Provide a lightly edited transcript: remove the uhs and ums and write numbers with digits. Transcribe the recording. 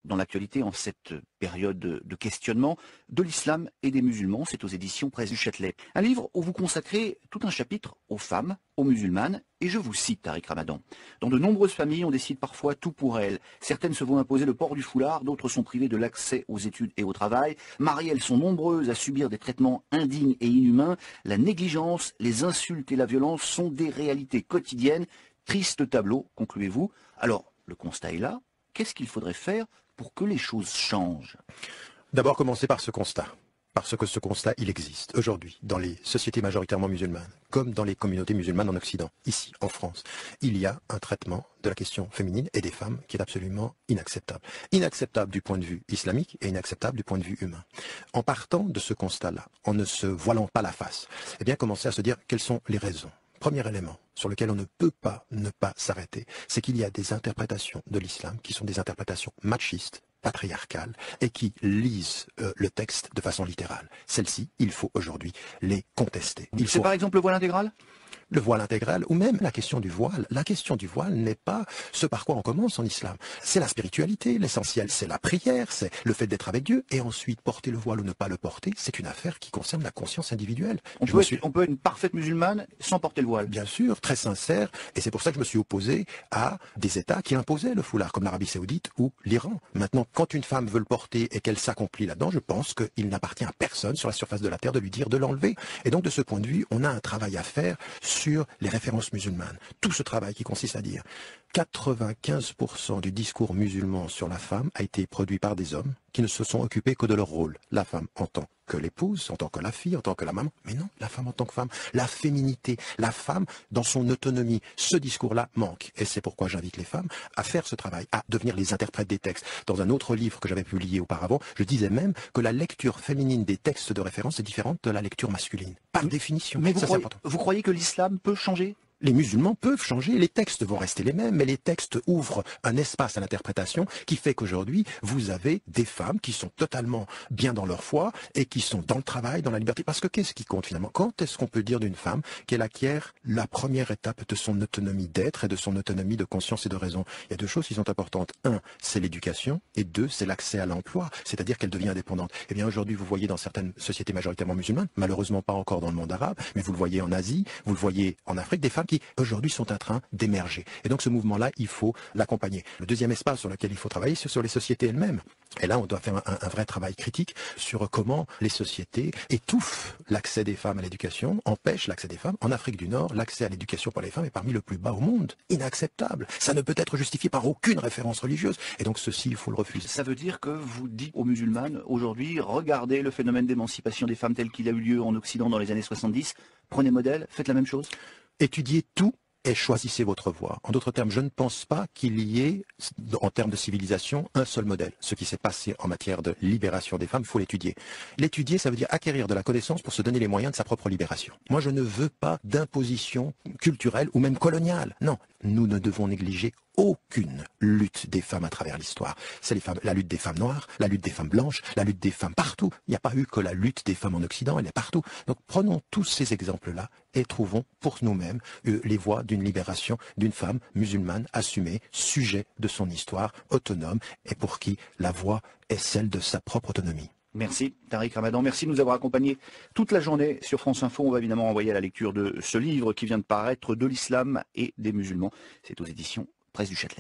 dans l'actualité en cette période de questionnement de l'islam et des musulmans. C'est aux éditions Presse du Châtelet. Un livre où vous consacrez tout un chapitre aux femmes, aux musulmanes, et je vous cite Tariq Ramadan. Dans de nombreuses familles, on décide parfois tout pour elles. Certaines se voient imposer le port du foulard, d'autres sont privées de l'accès aux études et au travail. Mariées, elles sont nombreuses à subir des traitements indignes et inhumains. La négligence, les insultes et la violence sont des réalités quotidiennes. Triste tableau, concluez-vous. Alors, le constat est là. Qu'est-ce qu'il faudrait faire pour que les choses changent? D'abord commencer par ce constat. Parce que ce constat, il existe aujourd'hui dans les sociétés majoritairement musulmanes, comme dans les communautés musulmanes en Occident, ici, en France. Il y a un traitement de la question féminine et des femmes qui est absolument inacceptable. Inacceptable du point de vue islamique et inacceptable du point de vue humain. En partant de ce constat-là, en ne se voilant pas la face, eh bien commencer à se dire quelles sont les raisons. Premier élément sur lequel on ne peut pas ne pas s'arrêter, c'est qu'il y a des interprétations de l'islam qui sont des interprétations machistes, patriarcales, et qui lisent le texte de façon littérale. Celles-ci, il faut aujourd'hui les contester. C'est par exemple le voile intégral ? Le voile intégral, ou même la question du voile. La question du voile n'est pas ce par quoi on commence en islam. C'est la spiritualité, l'essentiel, c'est la prière, c'est le fait d'être avec Dieu, et ensuite porter le voile ou ne pas le porter, c'est une affaire qui concerne la conscience individuelle. On peut être une parfaite musulmane sans porter le voile. Bien sûr, très sincère, et c'est pour ça que je me suis opposé à des États qui imposaient le foulard, comme l'Arabie Saoudite ou l'Iran. Maintenant, quand une femme veut le porter et qu'elle s'accomplit là-dedans, je pense qu'il n'appartient à personne sur la surface de la terre de lui dire de l'enlever. Et donc, de ce point de vue, on a un travail à faire sur les références musulmanes. Tout ce travail qui consiste à dire 95% du discours musulman sur la femme a été produit par des hommes qui ne se sont occupés que de leur rôle. La femme en tant que l'épouse, en tant que la fille, en tant que la maman. Mais non, la femme en tant que femme. La féminité, la femme dans son autonomie. Ce discours-là manque. Et c'est pourquoi j'invite les femmes à faire ce travail, à devenir les interprètes des textes. Dans un autre livre que j'avais publié auparavant, je disais même que la lecture féminine des textes de référence est différente de la lecture masculine. Par définition. Mais vous croyez que l'islam peut changer ? Les musulmans peuvent changer, les textes vont rester les mêmes, mais les textes ouvrent un espace à l'interprétation qui fait qu'aujourd'hui, vous avez des femmes qui sont totalement bien dans leur foi et qui sont dans le travail, dans la liberté. Parce que qu'est-ce qui compte finalement? Quand est-ce qu'on peut dire d'une femme qu'elle acquiert la première étape de son autonomie d'être et de son autonomie de conscience et de raison? Il y a deux choses qui sont importantes. Un, c'est l'éducation, et deux, c'est l'accès à l'emploi, c'est-à-dire qu'elle devient indépendante. Eh bien aujourd'hui, vous voyez dans certaines sociétés majoritairement musulmanes, malheureusement pas encore dans le monde arabe, mais vous le voyez en Asie, vous le voyez en Afrique, des femmes qui aujourd'hui sont en train d'émerger. Et donc ce mouvement-là, il faut l'accompagner. Le deuxième espace sur lequel il faut travailler, c'est sur les sociétés elles-mêmes. Et là, on doit faire un vrai travail critique sur comment les sociétés étouffent l'accès des femmes à l'éducation, empêchent l'accès des femmes. En Afrique du Nord, l'accès à l'éducation pour les femmes est parmi le plus bas au monde. Inacceptable. Ça ne peut être justifié par aucune référence religieuse. Et donc ceci, il faut le refuser. Ça veut dire que vous dites aux musulmanes, aujourd'hui, regardez le phénomène d'émancipation des femmes tel qu'il a eu lieu en Occident dans les années 70, prenez modèle, faites la même chose? Étudiez tout et choisissez votre voie. En d'autres termes, je ne pense pas qu'il y ait, en termes de civilisation, un seul modèle. Ce qui s'est passé en matière de libération des femmes, il faut l'étudier. L'étudier, ça veut dire acquérir de la connaissance pour se donner les moyens de sa propre libération. Moi, je ne veux pas d'imposition culturelle ou même coloniale. Non, nous ne devons négliger aucune lutte des femmes à travers l'histoire. C'est la lutte des femmes noires, la lutte des femmes blanches, la lutte des femmes partout. Il n'y a pas eu que la lutte des femmes en Occident, elle est partout. Donc prenons tous ces exemples-là et trouvons pour nous-mêmes les voies d'une libération d'une femme musulmane assumée, sujet de son histoire, autonome, et pour qui la voie est celle de sa propre autonomie. Merci Tariq Ramadan, merci de nous avoir accompagnés toute la journée sur France Info. On va évidemment envoyer à la lecture de ce livre qui vient de paraître, De l'islam et des musulmans. C'est aux éditions Presse du Châtelet.